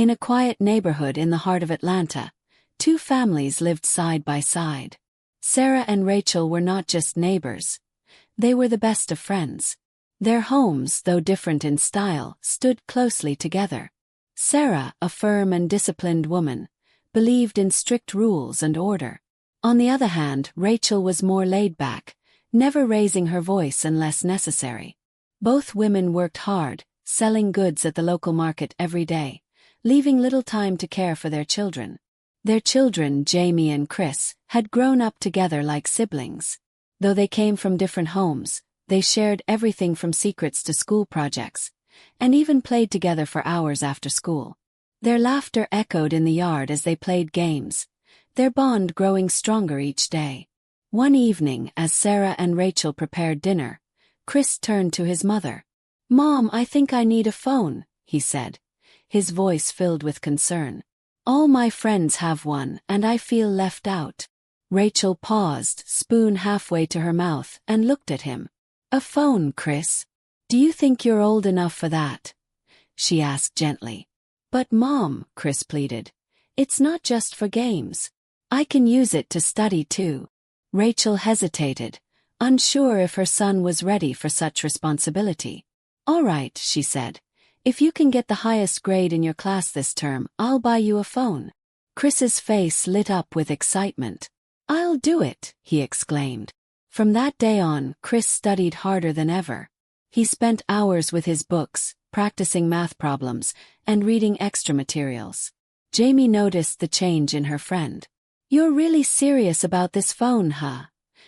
In a quiet neighborhood in the heart of Atlanta, two families lived side by side. Sarah and Rachel were not just neighbors. They were the best of friends. Their homes, though different in style, stood closely together. Sarah, a firm and disciplined woman, believed in strict rules and order. On the other hand, Rachel was more laid back, never raising her voice unless necessary. Both women worked hard, selling goods at the local market every day, leaving little time to care for their children. Their children, Jamie and Chris, had grown up together like siblings. Though they came from different homes, they shared everything from secrets to school projects, and even played together for hours after school. Their laughter echoed in the yard as they played games, their bond growing stronger each day. One evening, as Sarah and Rachel prepared dinner, Chris turned to his mother. "Mom, I think I need a phone," he said, his voice filled with concern. "All my friends have one, and I feel left out." Rachel paused, spoon halfway to her mouth, and looked at him. "A phone, Chris? Do you think you're old enough for that?" she asked gently. "But Mom," Chris pleaded, "it's not just for games. I can use it to study too." Rachel hesitated, unsure if her son was ready for such responsibility. "All right," she said. "If you can get the highest grade in your class this term, I'll buy you a phone." Chris's face lit up with excitement. "I'll do it," he exclaimed. From that day on, Chris studied harder than ever. He spent hours with his books, practicing math problems, and reading extra materials. Jamie noticed the change in her friend. "You're really serious about this phone, huh?"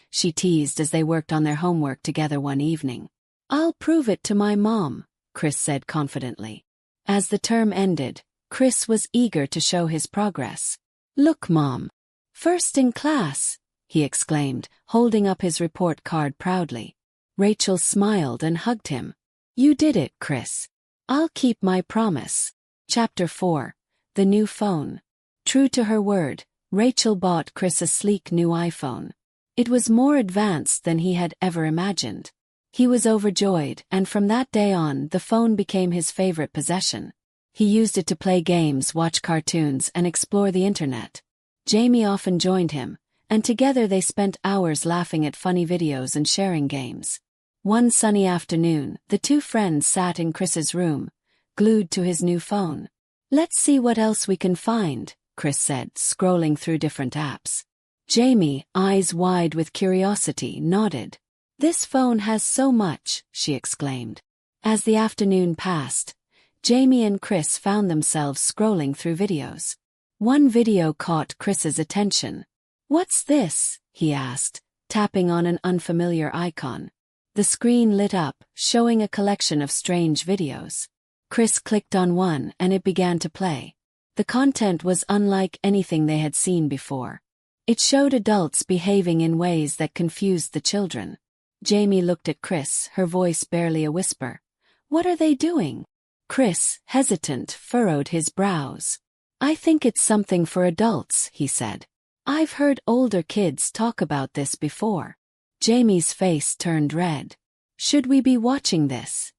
she teased as they worked on their homework together one evening. "I'll prove it to my mom," Chris said confidently. As the term ended, Chris was eager to show his progress. "Look, Mom. First in class," he exclaimed, holding up his report card proudly. Rachel smiled and hugged him. "You did it, Chris. I'll keep my promise." Chapter 4. The New Phone. True to her word, Rachel bought Chris a sleek new iPhone. It was more advanced than he had ever imagined. He was overjoyed, and from that day on, the phone became his favorite possession. He used it to play games, watch cartoons, and explore the internet. Jamie often joined him, and together they spent hours laughing at funny videos and sharing games. One sunny afternoon, the two friends sat in Chris's room, glued to his new phone. "Let's see what else we can find," Chris said, scrolling through different apps. Jamie, eyes wide with curiosity, nodded. "This phone has so much," she exclaimed. As the afternoon passed, Jamie and Chris found themselves scrolling through videos. One video caught Chris's attention. "What's this?" he asked, tapping on an unfamiliar icon. The screen lit up, showing a collection of strange videos. Chris clicked on one and it began to play. The content was unlike anything they had seen before. It showed adults behaving in ways that confused the children. Jamie looked at Chris, her voice barely a whisper. "What are they doing?" Chris, hesitant, furrowed his brows. "I think it's something for adults," he said. "I've heard older kids talk about this before." Jamie's face turned red. "Should we be watching this?"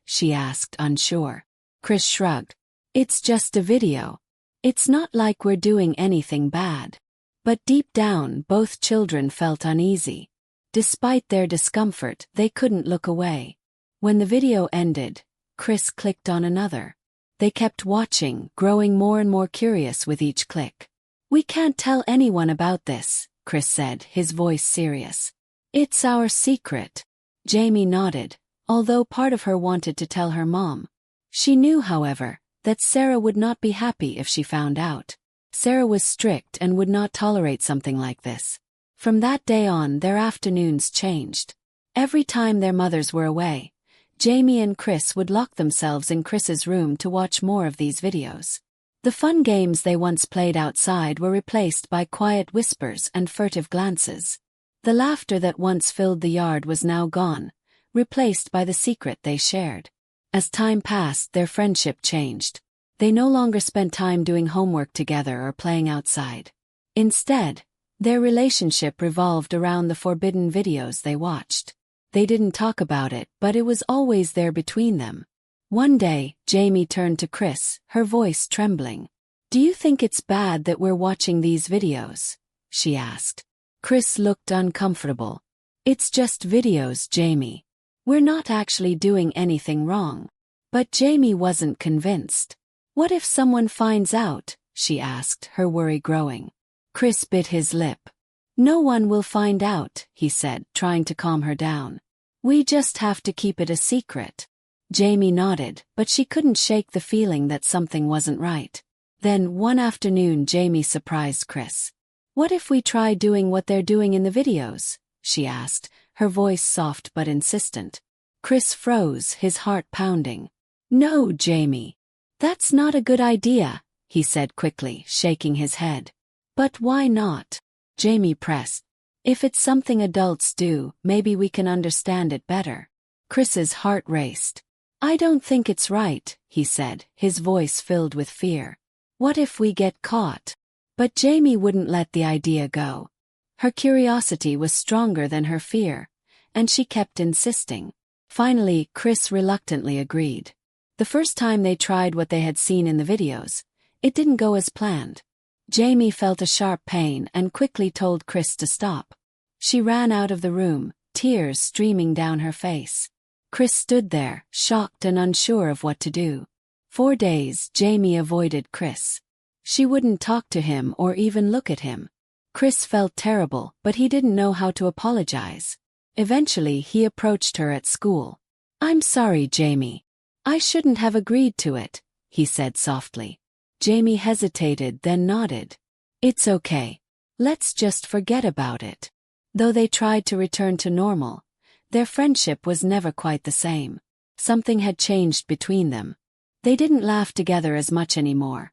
she asked, unsure. Chris shrugged. "It's just a video. It's not like we're doing anything bad." But deep down, both children felt uneasy. Despite their discomfort, they couldn't look away. When the video ended, Chris clicked on another. They kept watching, growing more and more curious with each click. "We can't tell anyone about this," Chris said, his voice serious. "It's our secret." Jamie nodded, although part of her wanted to tell her mom. She knew, however, that Sarah would not be happy if she found out. Sarah was strict and would not tolerate something like this. From that day on, their afternoons changed. Every time their mothers were away, Jamie and Chris would lock themselves in Chris's room to watch more of these videos. The fun games they once played outside were replaced by quiet whispers and furtive glances. The laughter that once filled the yard was now gone, replaced by the secret they shared. As time passed, their friendship changed. They no longer spent time doing homework together or playing outside. Instead, their relationship revolved around the forbidden videos they watched. They didn't talk about it, but it was always there between them. One day, Jamie turned to Chris, her voice trembling. "Do you think it's bad that we're watching these videos?" she asked. Chris looked uncomfortable. "It's just videos, Jamie. We're not actually doing anything wrong." But Jamie wasn't convinced. "What if someone finds out?" she asked, her worry growing. Chris bit his lip. "No one will find out," he said, trying to calm her down. "We just have to keep it a secret." Jamie nodded, but she couldn't shake the feeling that something wasn't right. Then, one afternoon, Jamie surprised Chris. "What if we try doing what they're doing in the videos?" she asked, her voice soft but insistent. Chris froze, his heart pounding. "No, Jamie. That's not a good idea," he said quickly, shaking his head. "But why not?" Jamie pressed. "If it's something adults do, maybe we can understand it better." Chris's heart raced. "I don't think it's right," he said, his voice filled with fear. "What if we get caught?" But Jamie wouldn't let the idea go. Her curiosity was stronger than her fear, and she kept insisting. Finally, Chris reluctantly agreed. The first time they tried what they had seen in the videos, it didn't go as planned. Jamie felt a sharp pain and quickly told Chris to stop. She ran out of the room, tears streaming down her face. Chris stood there, shocked and unsure of what to do. 4 days, Jamie avoided Chris. She wouldn't talk to him or even look at him. Chris felt terrible, but he didn't know how to apologize. Eventually, he approached her at school. "I'm sorry, Jamie. I shouldn't have agreed to it," he said softly. Jamie hesitated, then nodded. "It's okay. Let's just forget about it." Though they tried to return to normal, their friendship was never quite the same. Something had changed between them. They didn't laugh together as much anymore,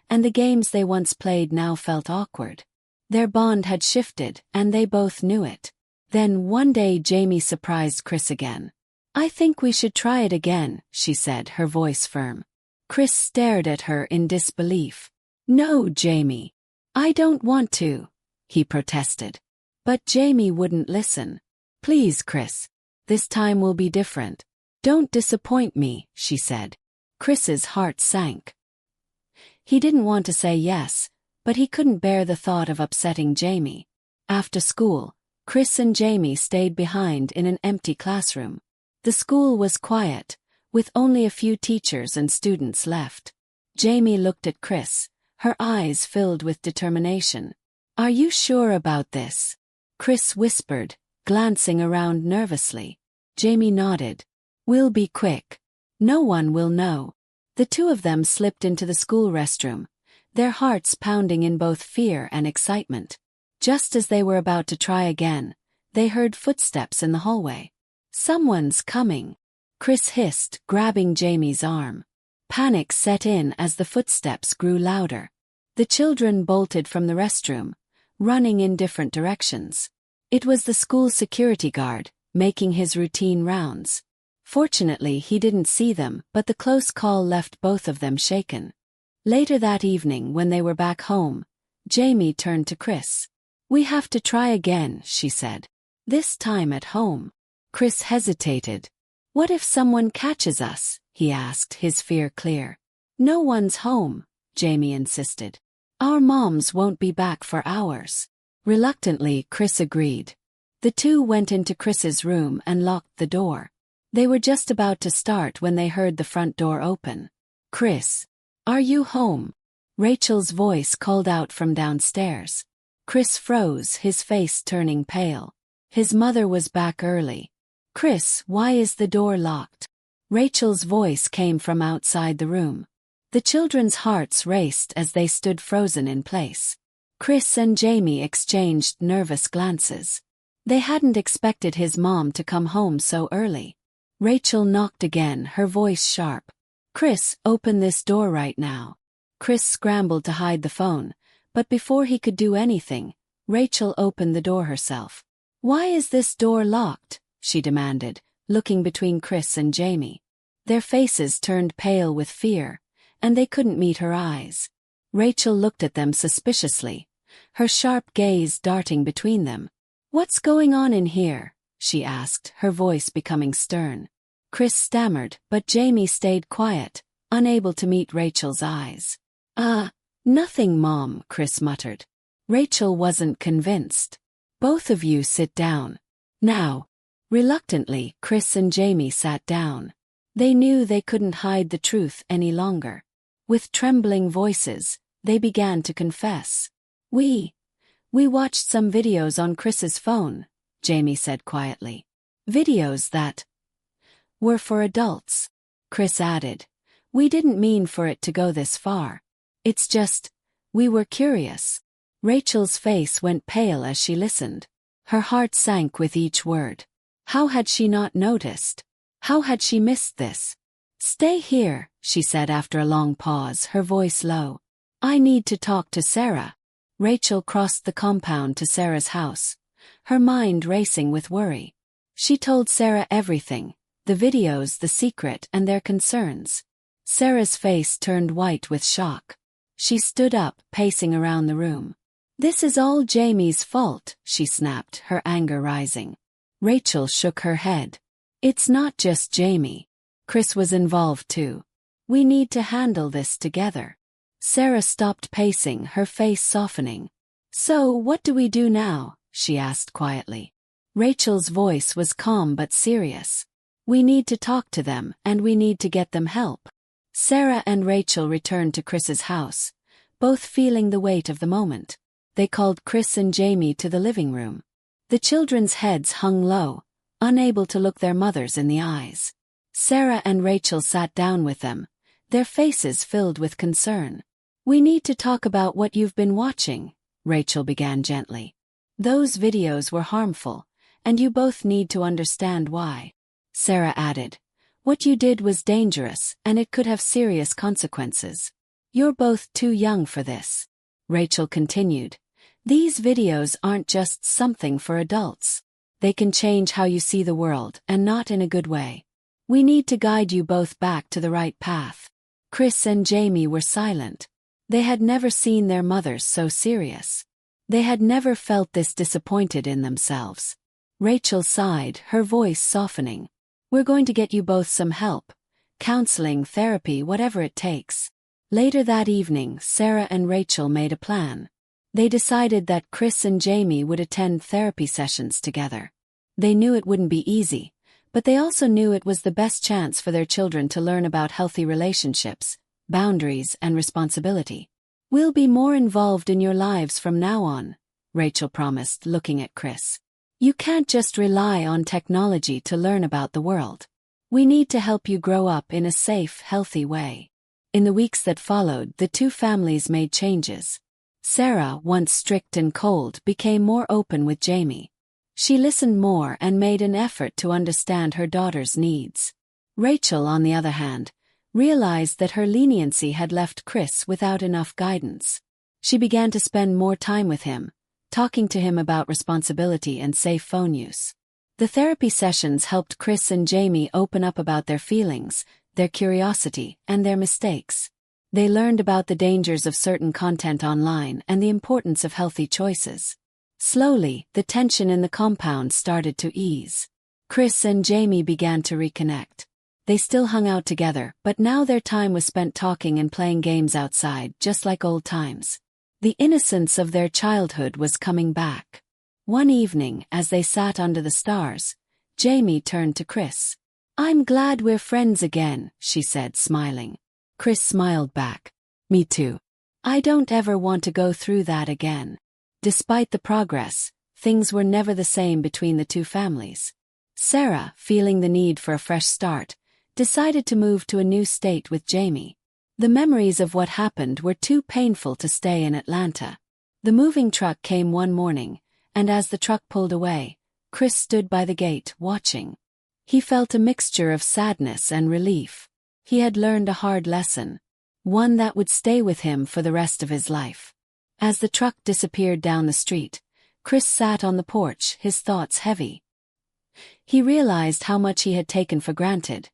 and the games they once played now felt awkward. Their bond had shifted, and they both knew it. Then one day Jamie surprised Chris again. "I think we should try it again," she said, her voice firm. Chris stared at her in disbelief. "No, Jamie. I don't want to," he protested. But Jamie wouldn't listen. "Please, Chris. This time will be different. Don't disappoint me," she said. Chris's heart sank. He didn't want to say yes, but he couldn't bear the thought of upsetting Jamie. After school, Chris and Jamie stayed behind in an empty classroom. The school was quiet, with only a few teachers and students left. Jamie looked at Chris, her eyes filled with determination. "Are you sure about this?" Chris whispered, glancing around nervously. Jamie nodded. "We'll be quick. No one will know." The two of them slipped into the school restroom, their hearts pounding in both fear and excitement. Just as they were about to try again, they heard footsteps in the hallway. "Someone's coming," Chris hissed, grabbing Jamie's arm. Panic set in as the footsteps grew louder. The children bolted from the restroom, running in different directions. It was the school security guard, making his routine rounds. Fortunately, he didn't see them, but the close call left both of them shaken. Later that evening, when they were back home, Jamie turned to Chris. "We have to try again," she said. "This time at home." Chris hesitated. "What if someone catches us?" he asked, his fear clear. "No one's home," Jamie insisted. "Our moms won't be back for hours." Reluctantly, Chris agreed. The two went into Chris's room and locked the door. They were just about to start when they heard the front door open. "Chris, are you home?" Rachel's voice called out from downstairs. Chris froze, his face turning pale. His mother was back early. "Chris, why is the door locked?" Rachel's voice came from outside the room. The children's hearts raced as they stood frozen in place. Chris and Jamie exchanged nervous glances. They hadn't expected his mom to come home so early. Rachel knocked again, her voice sharp. "Chris, open this door right now." Chris scrambled to hide the phone, but before he could do anything, Rachel opened the door herself. "Why is this door locked?" she demanded, looking between Chris and Jamie. Their faces turned pale with fear, and they couldn't meet her eyes. Rachel looked at them suspiciously, her sharp gaze darting between them. "What's going on in here?" she asked, her voice becoming stern. Chris stammered, but Jamie stayed quiet, unable to meet Rachel's eyes. Nothing, Mom, Chris muttered. Rachel wasn't convinced. Both of you sit down. Now. Reluctantly, Chris and Jamie sat down. They knew they couldn't hide the truth any longer. With trembling voices, they began to confess. We watched some videos on Chris's phone, Jamie said quietly. Videos that were for adults. Chris added, we didn't mean for it to go this far. It's just, we were curious. Rachel's face went pale as she listened. Her heart sank with each word. How had she not noticed? How had she missed this? Stay here, she said after a long pause, her voice low. I need to talk to Sarah. Rachel crossed the compound to Sarah's house, her mind racing with worry. She told Sarah everything, the videos, the secret, and their concerns. Sarah's face turned white with shock. She stood up, pacing around the room. This is all Jamie's fault, she snapped, her anger rising. Rachel shook her head. It's not just Jamie. Chris was involved too. We need to handle this together. Sarah stopped pacing, her face softening. So what do we do now? She asked quietly. Rachel's voice was calm but serious. We need to talk to them, and we need to get them help. Sarah and Rachel returned to Chris's house, both feeling the weight of the moment. They called Chris and Jamie to the living room. The children's heads hung low, unable to look their mothers in the eyes. Sarah and Rachel sat down with them, their faces filled with concern. We need to talk about what you've been watching, Rachel began gently. Those videos were harmful, and you both need to understand why. Sarah added, what you did was dangerous, and it could have serious consequences. You're both too young for this. Rachel continued, these videos aren't just something for adults. They can change how you see the world, and not in a good way. We need to guide you both back to the right path. Chris and Jamie were silent. They had never seen their mothers so serious. They had never felt this disappointed in themselves. Rachel sighed, her voice softening. We're going to get you both some help. Counseling, therapy, whatever it takes. Later that evening, Sarah and Rachel made a plan. They decided that Chris and Jamie would attend therapy sessions together. They knew it wouldn't be easy, but they also knew it was the best chance for their children to learn about healthy relationships, boundaries, and responsibility. We'll be more involved in your lives from now on, Rachel promised, looking at Chris. You can't just rely on technology to learn about the world. We need to help you grow up in a safe, healthy way. In the weeks that followed, the two families made changes. Sarah, once strict and cold, became more open with Jamie. She listened more and made an effort to understand her daughter's needs. Rachel, on the other hand, realized that her leniency had left Chris without enough guidance. She began to spend more time with him, talking to him about responsibility and safe phone use. The therapy sessions helped Chris and Jamie open up about their feelings, their curiosity, and their mistakes. They learned about the dangers of certain content online and the importance of healthy choices. Slowly, the tension in the compound started to ease. Chris and Jamie began to reconnect. They still hung out together, but now their time was spent talking and playing games outside, just like old times. The innocence of their childhood was coming back. One evening, as they sat under the stars, Jamie turned to Chris. I'm glad we're friends again, she said, smiling. Chris smiled back. Me too. I don't ever want to go through that again. Despite the progress, things were never the same between the two families. Sarah, feeling the need for a fresh start, decided to move to a new state with Jamie. The memories of what happened were too painful to stay in Atlanta. The moving truck came one morning, and as the truck pulled away, Chris stood by the gate, watching. He felt a mixture of sadness and relief. He had learned a hard lesson, one that would stay with him for the rest of his life. As the truck disappeared down the street, Chris sat on the porch, his thoughts heavy. He realized how much he had taken for granted.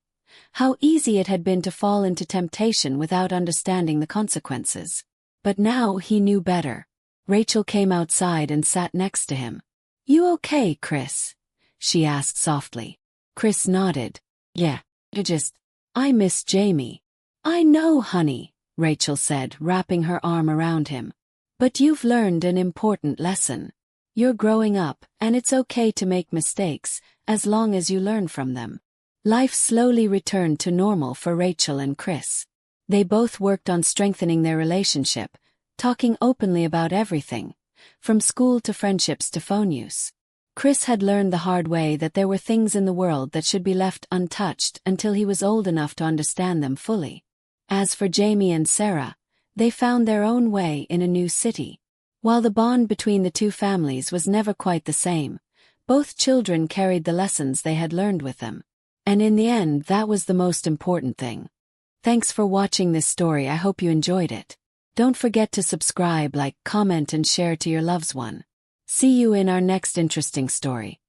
How easy it had been to fall into temptation without understanding the consequences. But now he knew better. Rachel came outside and sat next to him. You okay, Chris? She asked softly. Chris nodded. Yeah. I miss Jamie. I know, honey, Rachel said, wrapping her arm around him. But you've learned an important lesson. You're growing up, and it's okay to make mistakes, as long as you learn from them. Life slowly returned to normal for Rachel and Chris. They both worked on strengthening their relationship, talking openly about everything, from school to friendships to phone use. Chris had learned the hard way that there were things in the world that should be left untouched until he was old enough to understand them fully. As for Jamie and Sarah, they found their own way in a new city. While the bond between the two families was never quite the same, both children carried the lessons they had learned with them. And in the end, that was the most important thing. Thanks for watching this story. I hope you enjoyed it. Don't forget to subscribe, like, comment, and share to your loved one. See you in our next interesting story.